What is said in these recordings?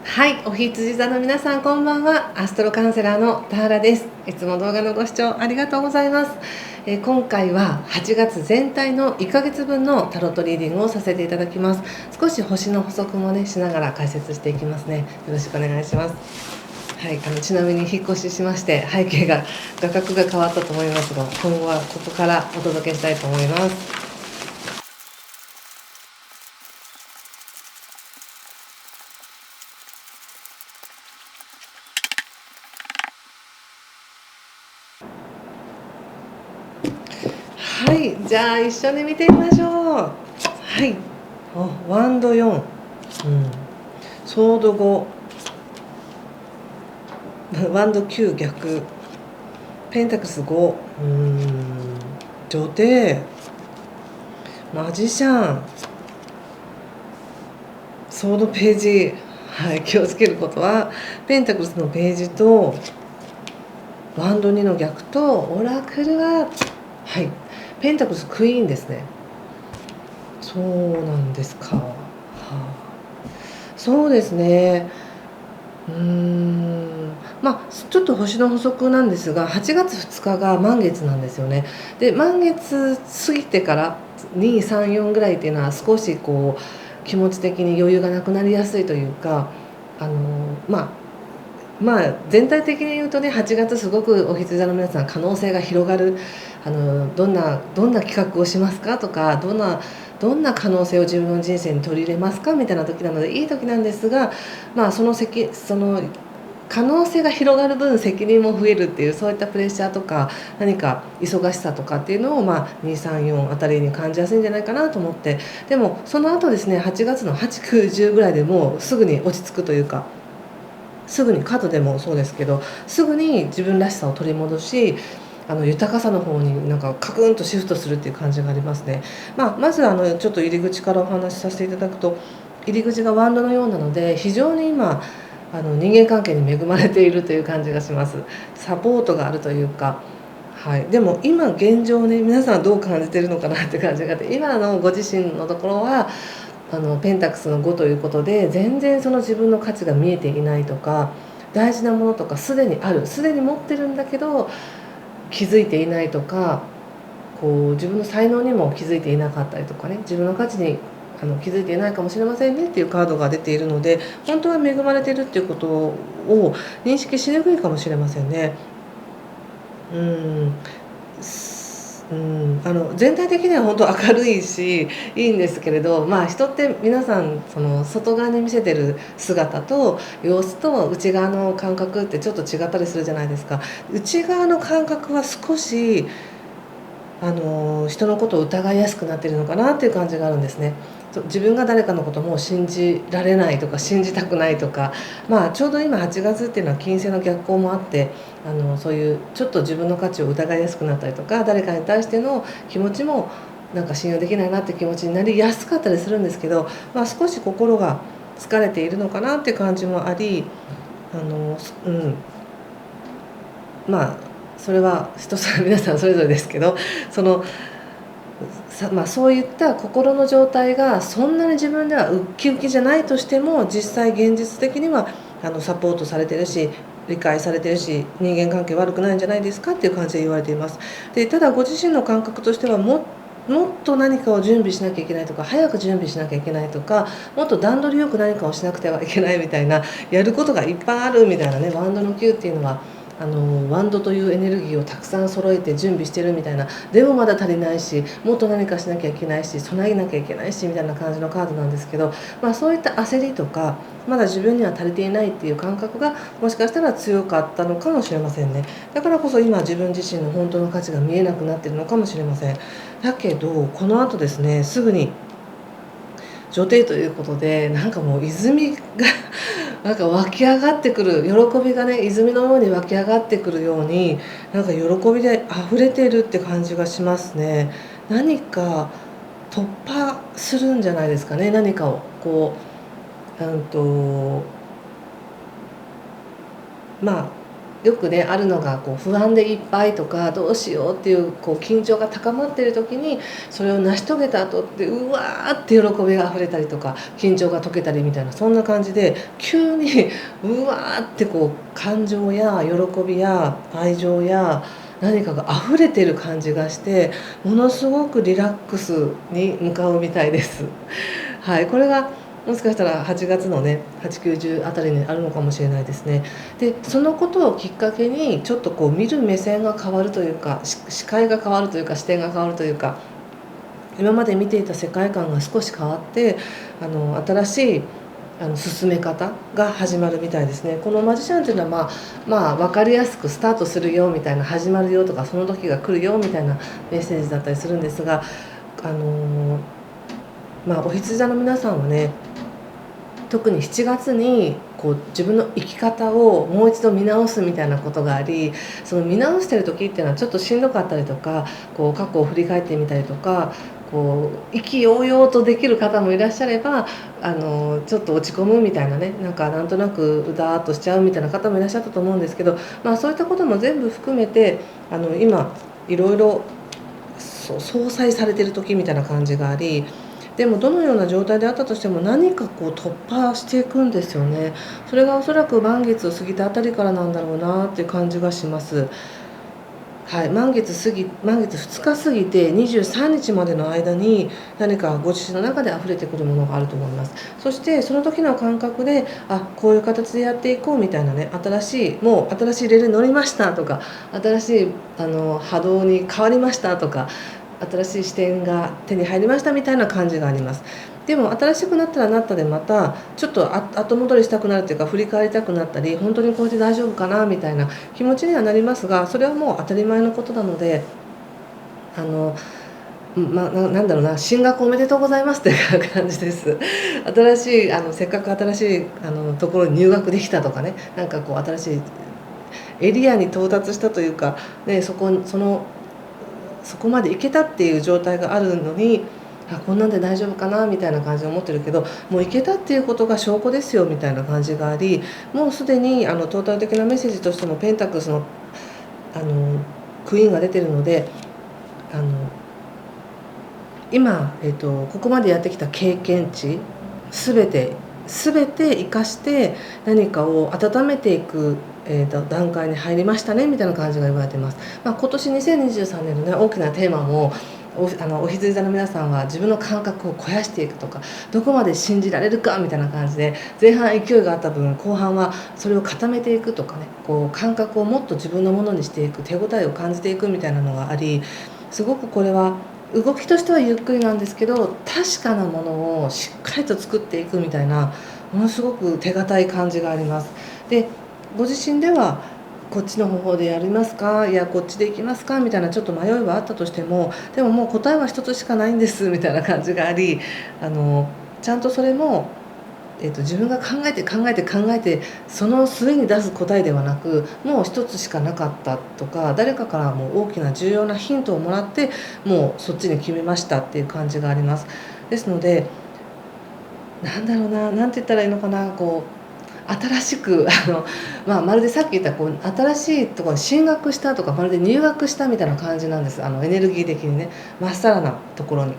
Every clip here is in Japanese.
はい、お羊座の皆さんこんばんは。アストロカウンセラーの田原です。いつも動画のご視聴ありがとうございます。今回は8月全体の1ヶ月分のタロットリーディングをさせていただきます。少し星の補足もねしながら解説していきますね。よろしくお願いします。はい、ちなみに引っ越ししまして背景が画角が変わったと思いますが、今後はここからお届けしたいと思います。はい、じゃあ一緒に見てみましょう。はい、ワンド4、ソード5、ワンド9逆、ペンタクス5、女帝、マジシャン、ソードページ。はい、気をつけることはペンタクルスのページとワンド2の逆とオラクルは、はい、ペンタクルスクイーンですね。そうなんですか。そうですね。ちょっと星の補足なんですが、8月2日が満月なんですよね。で満月過ぎてから234ぐらいっていうのは少しこう気持ち的に余裕がなくなりやすいというか、あの全体的に言うとね、8月すごくお羊座の皆さん可能性が広がる、どんな企画をしますかとか、どんな可能性を自分の人生に取り入れますかみたいな時なのでいい時なんですが、その可能性が広がる分責任も増えるっていう、そういったプレッシャーとか何か忙しさとかっていうのを、234あたりに感じやすいんじゃないかなと思って。でもその後ですね、8月の8、9、10ぐらいでもうすぐに落ち着くというか、すぐにカードでもそうですけど、すぐに自分らしさを取り戻し、豊かさの方になんかカクンとシフトするっていう感じがありますね。まずちょっと入り口からお話しさせていただくと、入り口がワンドのようなので、非常に今人間関係に恵まれているという感じがします。サポートがあるというか。はい、でも今現状ね、皆さんどう感じてるのかなって感じがあって、今のご自身のところはペンタクスの5ということで、全然その自分の価値が見えていないとか、大事なものとかすでに持ってるんだけど気づいていないとか、こう自分の才能にも気づいていなかったりとかね、自分の価値に気づいていないかもしれませんねっていうカードが出ているので、本当は恵まれているっていうことを認識しにくいかもしれませんね。全体的には本当明るいしいいんですけれど、人って皆さんその外側に見せてる姿と様子と内側の感覚ってちょっと違ったりするじゃないですか。内側の感覚は少し人のことを疑いやすくなっているのかなっていう感じがあるんですね。自分が誰かのことも信じられないとか信じたくないとか、ちょうど今8月っていうのは金星の逆行もあって、そういうちょっと自分の価値を疑いやすくなったりとか、誰かに対しての気持ちもなんか信用できないなって気持ちになりやすかったりするんですけど、少し心が疲れているのかなっていう感じもあり、あのうんまあそれは皆さんそれぞれですけど、そのそういった心の状態がそんなに自分ではウッキウキじゃないとしても、実際現実的にはサポートされてるし理解されてるし、人間関係悪くないんじゃないですかっていう感じで言われています。でただご自身の感覚としてはもっと何かを準備しなきゃいけないとか、早く準備しなきゃいけないとか、もっと段取りよく何かをしなくてはいけないみたいな、やることがいっぱいあるみたいなね。ワンドの9っていうのはワンドというエネルギーをたくさん揃えて準備してるみたいな、でもまだ足りないし、もっと何かしなきゃいけないし、備えなきゃいけないしみたいな感じのカードなんですけど、そういった焦りとか、まだ自分には足りていないっていう感覚がもしかしたら強かったのかもしれませんね。だからこそ今自分自身の本当の価値が見えなくなっているのかもしれません。だけどこの後ですね、すぐに女帝ということで、なんかもう泉がなんか湧き上がってくる喜びがね、泉のように湧き上がってくるように、なんか喜びで溢れているって感じがしますね。何か突破するんじゃないですかね。何かをこうまあよくねあるのがこう不安でいっぱいとかどうしようっていうこう緊張が高まっている時にそれを成し遂げた後ってうわーって喜びがあふれたりとか緊張が解けたりみたいなそんな感じで急にうわーってこう感情や喜びや愛情や何かが溢れてる感じがしてものすごくリラックスに向かうみたいです。はい、これがもしかしたら8月のね8、90あたりにあるのかもしれないですね。でそのことをきっかけにちょっとこう見る目線が変わるというか視界が変わるというか視点が変わるというか今まで見ていた世界観が少し変わって新しい進め方が始まるみたいですね。このマジシャンっていうのは分かりやすくスタートするよみたいな始まるよとかその時が来るよみたいなメッセージだったりするんですがお羊座の皆さんはね特に7月にこう自分の生き方をもう一度見直すみたいなことがありその見直してる時っていうのはちょっとしんどかったりとかこう過去を振り返ってみたりとかこう意気揚々とできる方もいらっしゃればちょっと落ち込むみたいなねなんとなくうだーっとしちゃうみたいな方もいらっしゃったと思うんですけど、そういったことも全部含めて今いろいろ相殺されてる時みたいな感じがありでもどのような状態であったとしても何かこう突破していくんですよね。それがおそらく満月を過ぎたあたりからなんだろうなっていう感じがします。はい、満月2日過ぎて23日までの間に何かご自身の中で溢れてくるものがあると思います。そしてその時の感覚でこういう形でやっていこうみたいなね新しいレールに乗りましたとか新しい波動に変わりましたとか新しい視点が手に入りましたみたいな感じがあります。でも新しくなったらなったでまたちょっと後戻りしたくなるというか振り返りたくなったり本当にこれで大丈夫かなみたいな気持ちにはなりますがそれはもう当たり前のことなのでなんだろうな進学おめでとうございますという感じです。新しいせっかく新しいところに入学できたとかねこう新しいエリアに到達したというか、ね、そこまで行けたっていう状態があるのにこんなんで大丈夫かなみたいな感じで思ってるけどもう行けたっていうことが証拠ですよみたいな感じがありもうすでにトータル的なメッセージとしてもペンタクルスのクイーンが出てるので今、ここまでやってきた経験値全て生かして何かを温めていく段階に入りましたねみたいな感じが言われています。今年2023年のね大きなテーマもお羊座の皆さんは自分の感覚を肥やしていくとかどこまで信じられるかみたいな感じで前半勢いがあった分後半はそれを固めていくとかねこう感覚をもっと自分のものにしていく手応えを感じていくみたいなのがありすごくこれは動きとしてはゆっくりなんですけど確かなものをしっかりと作っていくみたいなものすごく手堅い感じがあります。でご自身ではこっちの方法でやりますかいやこっちで行きますかみたいなちょっと迷いはあったとしてもでももう答えは一つしかないんですみたいな感じがありちゃんとそれも、自分が考えてその末に出す答えではなくもう一つしかなかったとか誰かからも大きな重要なヒントをもらってもうそっちに決めましたっていう感じがあります。ですのでなんだろうななんて言ったらいいのかなこう新しくまるでさっき言ったこう新しいところに進学したとかまるで入学したみたいな感じなんですエネルギー的にねまっさらなところに。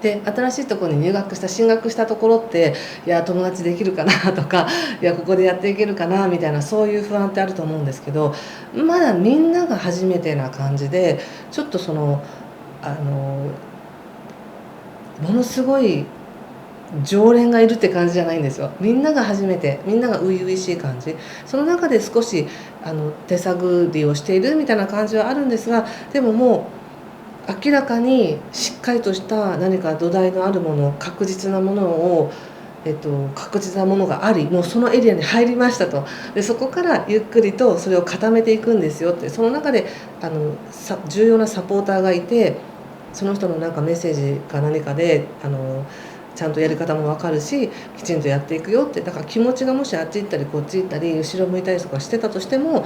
で新しいところに進学したところっていや友達できるかなとかいやここでやっていけるかなみたいなそういう不安ってあると思うんですけどまだみんなが初めてな感じでちょっとものすごい常連がいるって感じじゃないんですよ。みんなが初めてみんなが初々しい感じその中で少し手探りをしているみたいな感じはあるんですがでももう明らかにしっかりとした何か土台のあるもの確実なものを確実なものがありもうそのエリアに入りましたとでそこからゆっくりとそれを固めていくんですよってその中で重要なサポーターがいてその人のメッセージか何かでちゃんとやり方も分かるしきちんとやっていくよってだから気持ちがもしあっち行ったりこっち行ったり後ろ向いたりとかしてたとしても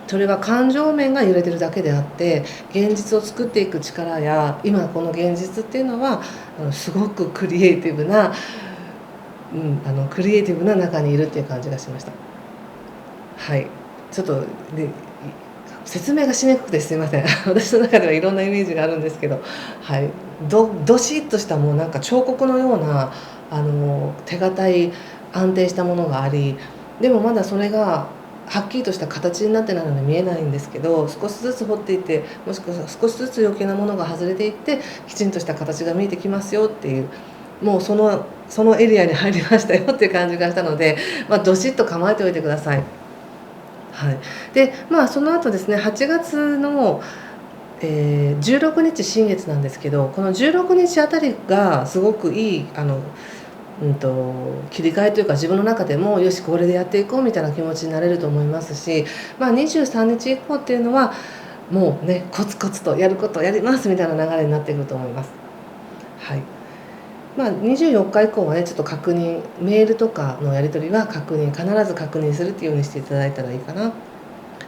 それは感情面が揺れてるだけであって現実を作っていく力や今この現実っていうのはすごくクリエイティブな中にいるっていう感じがしました。はい、ちょっとね、説明がしにくくてすいません。私の中ではいろんなイメージがあるんですけど、はい、どしっとしたもうなんか彫刻のような手堅い安定したものがあり、でもまだそれがはっきりとした形になってないので見えないんですけど、少しずつ彫っていって、もしくは少しずつ余計なものが外れていってきちんとした形が見えてきますよっていう、もうそのエリアに入りましたよっていう感じがしたので、どしっと構えておいてください。はい、でその後ですね、8月の、16日新月なんですけど、この16日あたりがすごくいい切り替えというか、自分の中でもよしこれでやっていこうみたいな気持ちになれると思いますし、23日以降っていうのはもうね、コツコツとやることをやりますみたいな流れになってくると思います。はい、24日以降はね、ちょっと確認、メールとかのやり取りは必ず確認するっていうようにしていただいたらいいかな。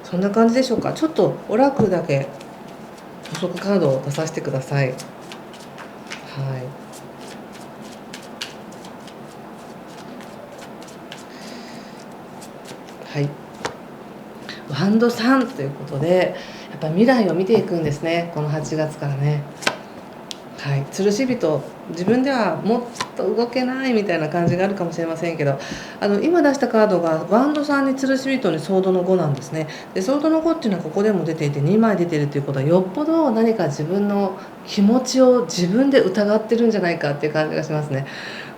そんな感じでしょうか。ちょっとオラクルだけ補足カードを出させてください。はい。はい。ワンド3ということで、やっぱ未来を見ていくんですね。この8月からね。はい、吊るし人、自分ではもっと動けないみたいな感じがあるかもしれませんけど、今出したカードがワンドさんに吊るし人にソードの5なんですね。でソードの5っていうのはここでも出ていて2枚出てるということは、よっぽど何か自分の気持ちを自分で疑ってるんじゃないかっていう感じがしますね。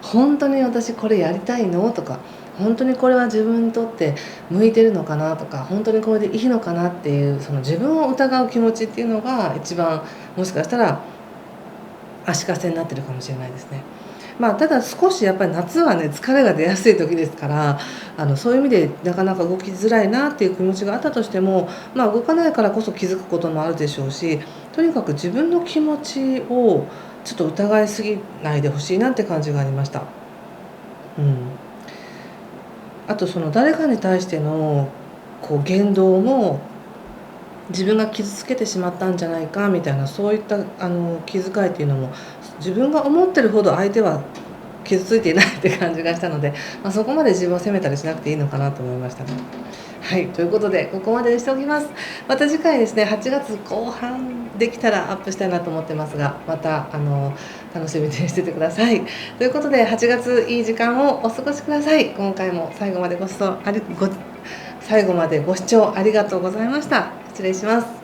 本当に私これやりたいのとか、本当にこれは自分にとって向いてるのかなとか、本当にこれでいいのかなっていう、その自分を疑う気持ちっていうのが一番、もしかしたら足かせになってるかもしれないですね。ただ少しやっぱり夏はね、疲れが出やすい時ですから、そういう意味でなかなか動きづらいなっていう気持ちがあったとしても、動かないからこそ気づくこともあるでしょうし、とにかく自分の気持ちをちょっと疑いすぎないでほしいなって感じがありました。うん。あとその誰かに対しての言動も、自分が傷つけてしまったんじゃないかみたいな、そういった気遣いっていうのも、自分が思ってるほど相手は傷ついていないって感じがしたので、そこまで自分を責めたりしなくていいのかなと思いましたね。はい、ということでここまでにしておきます。また次回ですね、8月後半できたらアップしたいなと思ってますが、また楽しみにしててください。ということで8月いい時間をお過ごしください。今回も最後までご視聴ありご最後までご視聴ありがとうございました。失礼します。